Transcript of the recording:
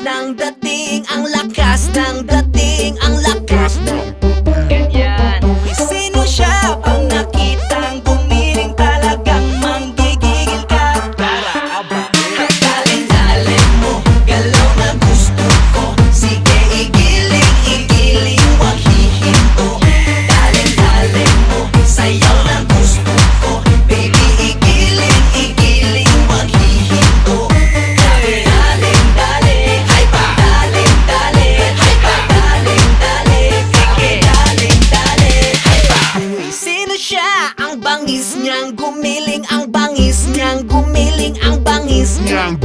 ng dating, ang lakas ng dating, ang lakas ng Ganyan. sino siya? Pag nakitang gumiling talagang manggigigil ka. Dalin-dalin mo, galaw na gusto ko. Sige, igiling, igiling, wag hihinto. Dalin-dalin mo, sayaw na gusto ko. Baby, igiling, igiling, wag hihinto. Dalin-dalin, hay pa. Dalin-dalin, hay pa. Dalin-dalin, sige. Dalin-dalin, hay pa. Uy, sino siya? Ang bangis niyang gumiling, ang bangis niyang gumiling, ang bangis niyang